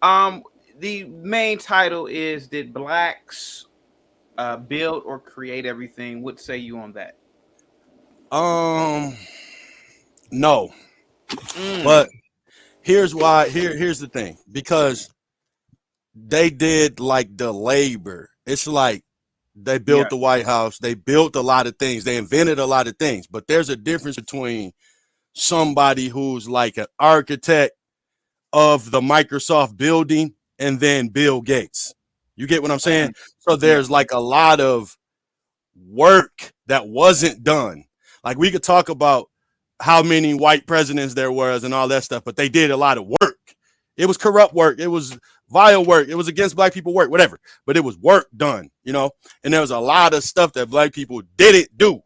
The main title is Did Blacks Build or Create Everything? What say you on that? Um, no, but Mm, here's why. Here's the thing. Because they did like the labor. It's like they built yeah. the White House. They built a lot of things. They invented a lot of things. But there's a difference between somebody who's like an architect of the Microsoft building and then Bill Gates. You get what I'm saying? Mm, So yeah. there's like a lot of work that wasn't done. Like we could talk about how many white presidents there was and all that stuff, but they did a lot of work. It was corrupt work. It was vile work. It was against black people work, whatever. But it was work done, you know? And there was a lot of stuff that black people didn't do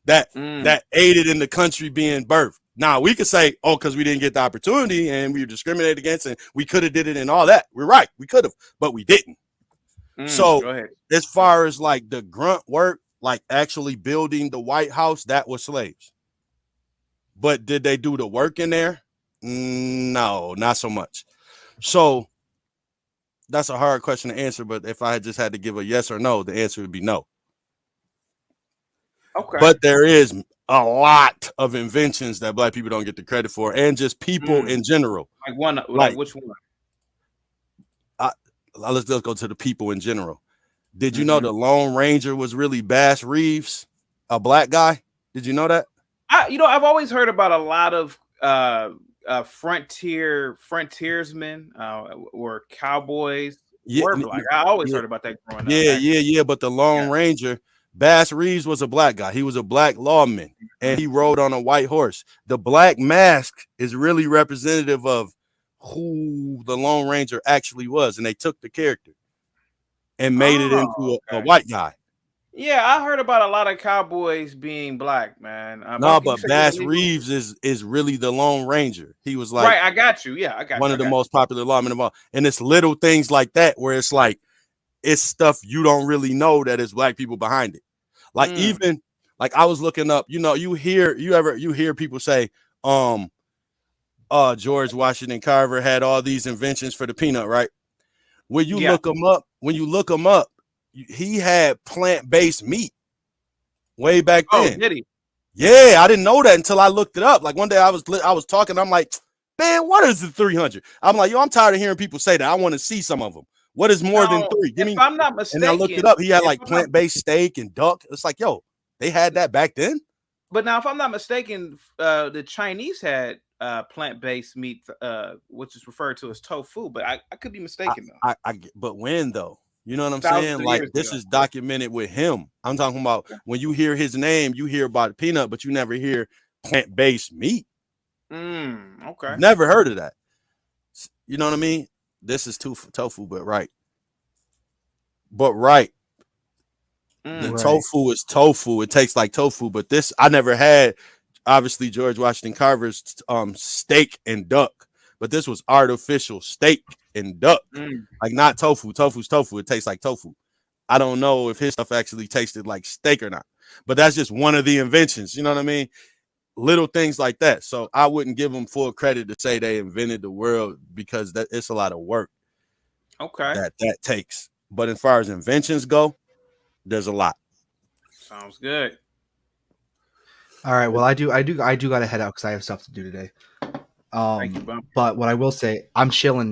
that Mm, that aided in the country being birthed. Now we could say, oh, because we didn't get the opportunity and we were discriminated against and we could have did it and all that. We're right, we could have, but we didn't. So go ahead. as far as like the grunt work, like actually building the White House, that was slaves. But did they do the work in there? No, not so much. So that's a hard question to answer. But if I just had to give a yes or no, the answer would be no. Okay. But there is a lot of inventions that black people don't get the credit for, and just people Mm, in general. like one, like Like, which one? I, let's just go to the people in general. Did you know Mm-hmm. the Lone Ranger was really Bass Reeves, a black guy? Did you know that? I've always heard about a lot of frontiersmen or cowboys, Yeah, were like I always yeah, heard about that growing up. yeah. But the Yeah. Lone Ranger, Bass Reeves was a black guy. He was a black lawman, and Mhm. he rode on a white horse. The black mask is really representative of who the Lone Ranger actually was, and they took the character and made it Oh, into a okay. white guy. Yeah, I heard about a lot of cowboys being black, man. No, But you but said you Bass believe Reeves is really the Lone Ranger. He was like right. I got you. Yeah, I got one you. I of the got most popular lawmen of all. And it's little things like that where it's like it's stuff you don't really know that is black people behind it. you. Like even like I was looking up, you hear people say, um, George Washington Carver had all these inventions for the peanut, right? Yeah. When you look him up, he had plant-based meat way back Oh, then. did he? Yeah, I didn't know that until I looked it up. Like one day I was talking, I'm like, man, what is the 300? I'm like, yo, I'm tired of hearing people say that. I want to see some of them. What is more than Now, three? Give if me. I'm not And I looked it mistaken, up. He had if like I'm not plant-based steak and duck. It's like, yo, they had that back then. But now, if I'm not mistaken, the Chinese had plant-based meat, which is referred to as tofu. But I could be mistaken though. But when though? You know what I'm Thousands saying? of Like years this ago. is documented with him. I'm talking about when you hear his name, you hear about peanut, but you never hear plant-based meat. Okay. Never heard of that. You know what I mean? This is tofu, but right. But right. The Mm, Right. tofu is tofu. It tastes like tofu, but this I never had. Obviously, George Washington Carver's steak and duck, but this was artificial steak and duck, mm. like not tofu. Tofu's tofu. It tastes like tofu. I don't know if his stuff actually tasted like steak or not, but that's just one of the inventions. You know what I mean? Little things like that. So I wouldn't give them full credit to say they invented the world because that it's a lot of work Okay. that takes. But as far as inventions go, there's a lot. Sounds good. All right. Well, I do got to head out because I have stuff to do today. Thank you, Bump. But what I will say, I'm chilling.